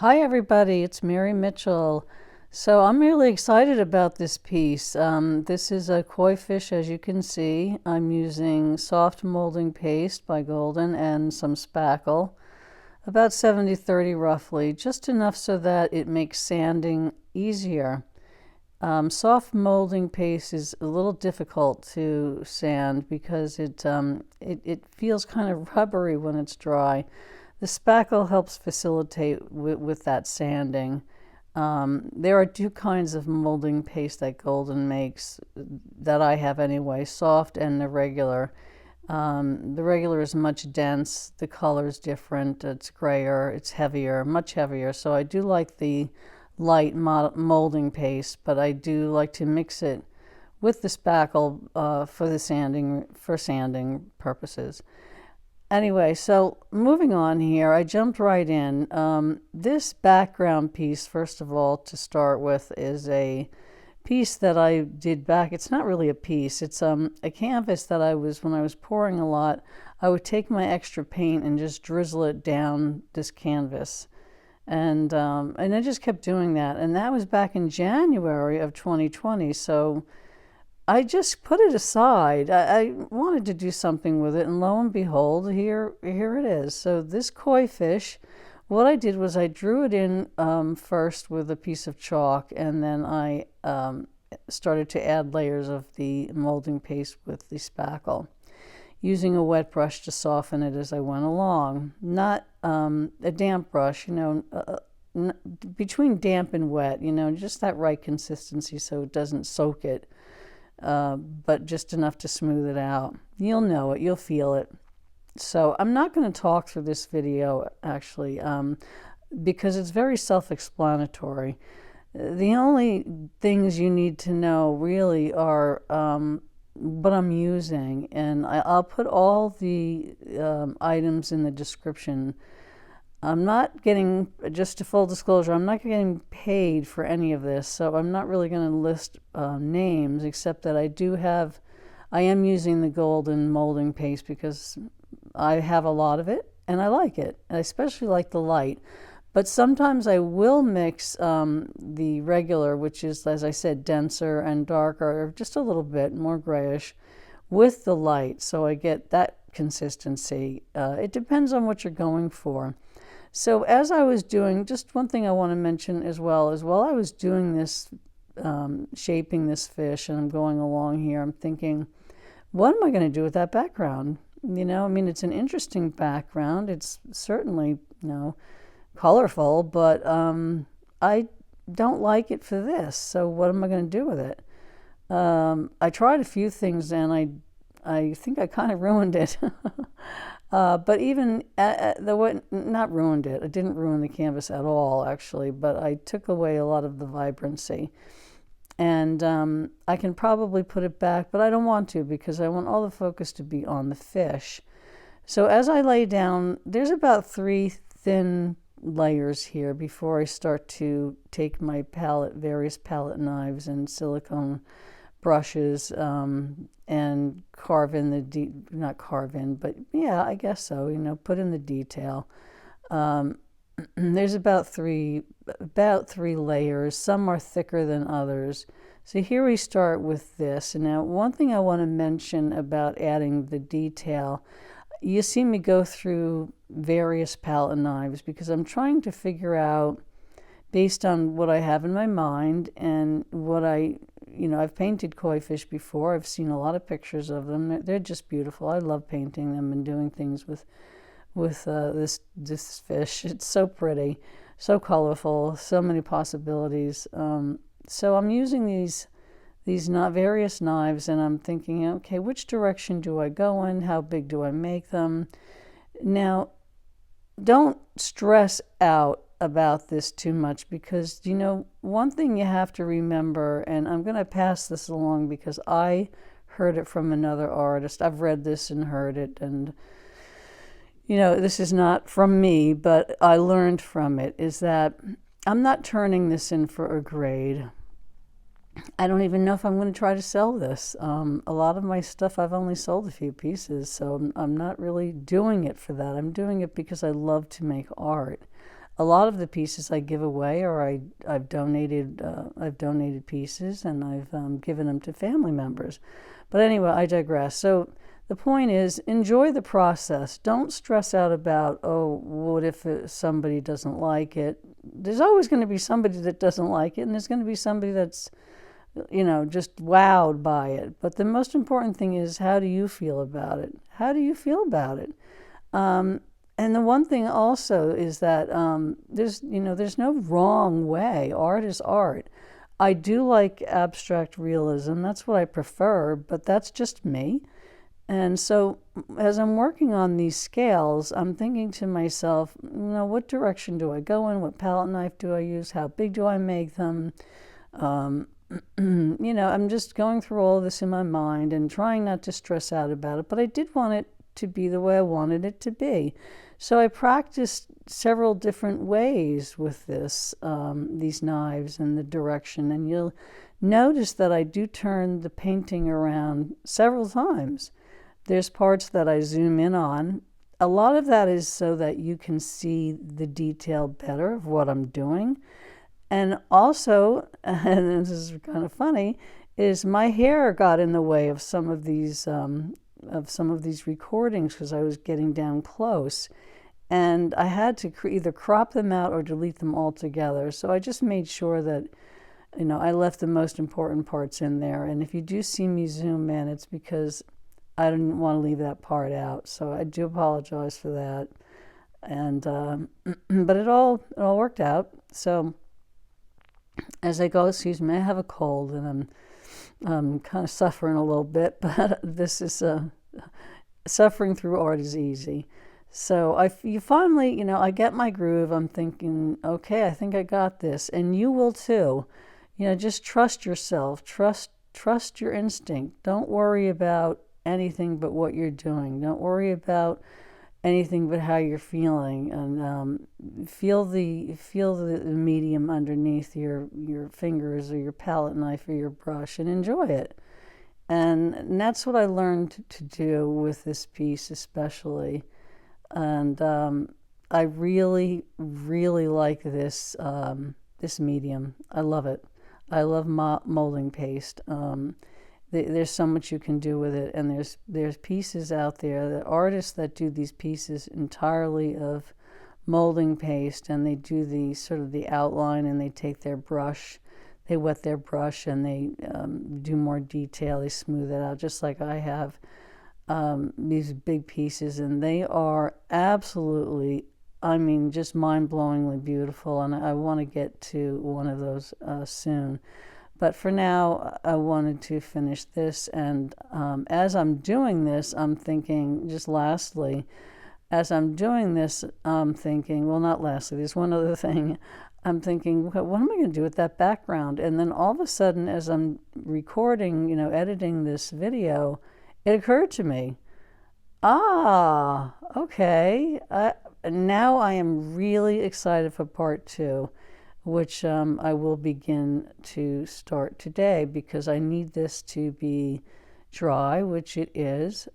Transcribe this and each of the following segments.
Hi everybody, it's Mary Mitchell. So I'm really excited about this piece. This is a koi fish, as you can see. I'm using soft molding paste by Golden and some spackle, about 70-30 roughly, just enough so that it makes sanding easier. Soft molding paste is a little difficult to sand because it feels kind of rubbery when it's dry. The spackle helps facilitate with that sanding. There are two kinds of molding paste that Golden makes that I have anyway, soft and the regular. The regular is much dense, the color is different, it's grayer, it's heavier, much heavier. So I do like the light molding paste, but I do like to mix it with the spackle for sanding purposes. Anyway, so moving on here, I jumped right in. This background piece, first of all, to start with, is a piece that I did back. It's not really a piece. It's a canvas that when I was pouring a lot, I would take my extra paint and just drizzle it down this canvas. And I just kept doing that. And that was back in January of 2020. So I just put it aside. I wanted to do something with it, and lo and behold, here it is. So this koi fish, what I did was I drew it in first with a piece of chalk, and then I started to add layers of the molding paste with the spackle, using a wet brush to soften it as I went along. Not a damp brush, between damp and wet, just that right consistency so it doesn't soak it. But just enough to smooth it out. You'll know it, you'll feel it. So I'm not going to talk through this video actually because it's very self-explanatory. The only things you need to know really are what I'm using, and I'll put all the items in the description. I'm not getting, just to full disclosure, I'm not getting paid for any of this, so I'm not really going to list names, except that I am using the Golden molding paste because I have a lot of it and I like it. I especially like the light. But sometimes I will mix the regular, which is, as I said, denser and darker, or just a little bit more grayish, with the light, so I get that consistency. It depends on what you're going for. So as I was doing, just one thing I want to mention as well is while I was doing this, shaping this fish, and I'm going along here, I'm thinking, what am I going to do with that background? It's an interesting background. It's certainly, colorful, but I don't like it for this. So what am I going to do with it? I tried a few things and I think I kind of ruined it. But even not ruined it. I didn't ruin the canvas at all, actually, but I took away a lot of the vibrancy. And I can probably put it back, but I don't want to because I want all the focus to be on the fish. So as I lay down, there's about 3 thin layers here before I start to take my various palette knives and silicone brushes and carve in not carve in, but yeah, I guess so, put in the detail. There's about three layers. Some are thicker than others. So here we start with this. And now one thing I want to mention about adding the detail, you see me go through various palette knives because I'm trying to figure out, based on what I have in my mind and what I've painted koi fish before. I've seen a lot of pictures of them. They're just beautiful. I love painting them and doing things with this fish. It's so pretty, so colorful, so many possibilities. So I'm using these various knives, and I'm thinking, okay, which direction do I go in? How big do I make them? Now, don't stress out about this too much because, one thing you have to remember, and I'm going to pass this along because I heard it from another artist. I've read this and heard it, and, this is not from me, but I learned from it, is that I'm not turning this in for a grade. I don't even know if I'm going to try to sell this. A lot of my stuff, I've only sold a few pieces, so I'm not really doing it for that. I'm doing it because I love to make art. A lot of the pieces I give away, or I've donated pieces, and I've given them to family members. But anyway, I digress. So the point is, enjoy the process. Don't stress out about, oh, what if somebody doesn't like it? There's always going to be somebody that doesn't like it, and there's going to be somebody that's, just wowed by it. But the most important thing is, how do you feel about it? How do you feel about it? And the one thing also is that there's no wrong way. Art is art. I do like abstract realism. That's what I prefer, but that's just me. And so as I'm working on these scales, I'm thinking to myself, what direction do I go in? What palette knife do I use? How big do I make them? I'm just going through all this in my mind and trying not to stress out about it. But I did want it to be the way I wanted it to be. So I practiced several different ways with these knives and the direction. And you'll notice that I do turn the painting around several times. There's parts that I zoom in on. A lot of that is so that you can see the detail better of what I'm doing. And also, and this is kind of funny, is my hair got in the way of some of these recordings because I was getting down close. And I had to either crop them out or delete them altogether. So I just made sure that, I left the most important parts in there. And if you do see me zoom in, it's because I didn't want to leave that part out. So I do apologize for that. And but it all worked out. So as I go, excuse me, I have a cold and I'm kind of suffering a little bit, but this is suffering through art is easy. So you finally, I get my groove. I'm thinking, okay, I think I got this, and you will too. Just trust yourself, trust your instinct. Don't worry about anything but what you're doing. Don't worry about anything but how you're feeling, and feel the medium underneath your fingers or your palette knife or your brush, and enjoy it. And that's what I learned to do with this piece especially. And I really, really like this medium. I love it. I love molding paste. There's so much you can do with it, and there's pieces out there, the artists that do these pieces entirely of molding paste, and they do the sort of the outline, and they take their brush, they wet their brush, and they do more detail, they smooth it out, just like I have these big pieces, and they are absolutely, just mind-blowingly beautiful, and I want to get to one of those soon. But for now, I wanted to finish this, and as I'm doing this, I'm thinking, just lastly, as I'm doing this, I'm thinking, well, not lastly, there's one other thing. I'm thinking, what am I going to do with that background? And then all of a sudden, as I'm recording, editing this video, it occurred to me, okay, now I am really excited for part 2. Which I will begin to start today, because I need this to be dry, which it is.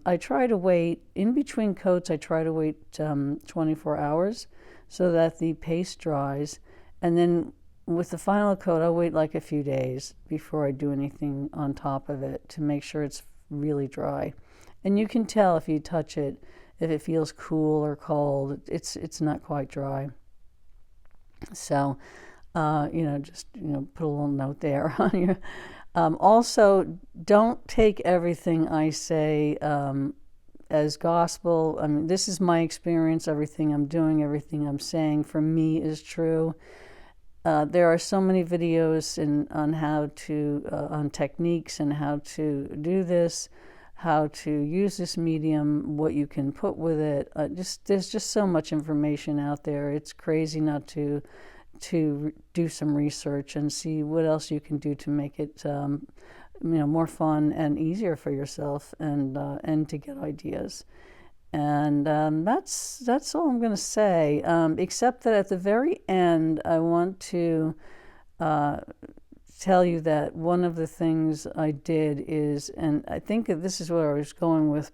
I try to wait, in between coats, I try to wait 24 hours so that the paste dries. And then with the final coat, I'll wait like a few days before I do anything on top of it to make sure it's really dry. And you can tell if you touch it, if it feels cool or cold, it's not quite dry. So, just, put a little note there on your, also, don't take everything I say as gospel. This is my experience. Everything I'm doing, everything I'm saying for me is true. There are so many videos on how to, on techniques and how to do this, how to use this medium, what you can put with it. There's just so much information out there. It's crazy not to do some research and see what else you can do to make it more fun and easier for yourself, and to get ideas. And that's all I'm going to say, except that at the very end, I want to tell you that one of the things I did is, and I think that this is where I was going with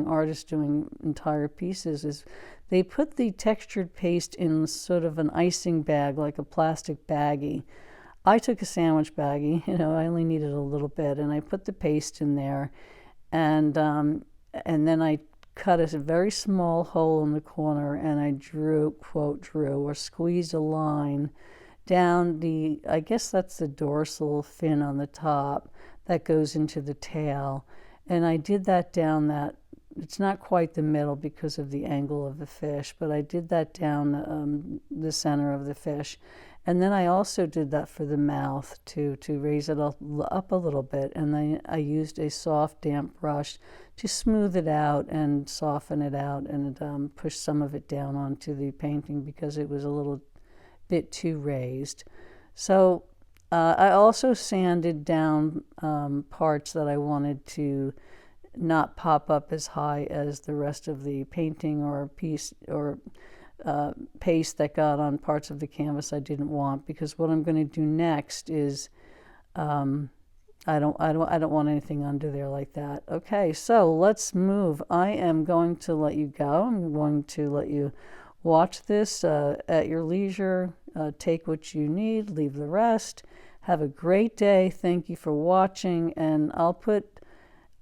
artists doing entire pieces, is They put the textured paste in sort of an icing bag, like a plastic baggie. I took a sandwich baggie, I only needed a little bit, and I put the paste in there, and then I cut a very small hole in the corner, and I drew, quote, drew, or squeezed a line down I guess that's the dorsal fin on the top that goes into the tail. And I did that down it's not quite the middle because of the angle of the fish, but I did that down the center of the fish. And then I also did that for the mouth to raise it up a little bit. And then I used a soft, damp brush to smooth it out and soften it out, and push some of it down onto the painting because it was a little bit too raised. So I also sanded down parts that I wanted to not pop up as high as the rest of the painting or piece or paste that got on parts of the canvas I didn't want, because what I'm going to do next is I don't want anything under there like that. Okay, so let's move. I am going to let you go. I'm going to let you watch this at your leisure. Take what you need, leave the rest. Have a great day. Thank you for watching, and I'll put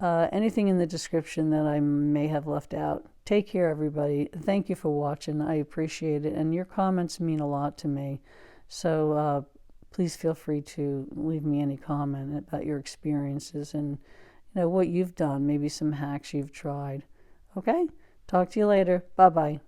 anything in the description that I may have left out. Take care, everybody. Thank you for watching. I appreciate it, and your comments mean a lot to me. So please feel free to leave me any comment about your experiences and what you've done, maybe some hacks you've tried. Okay? Talk to you later. Bye-bye.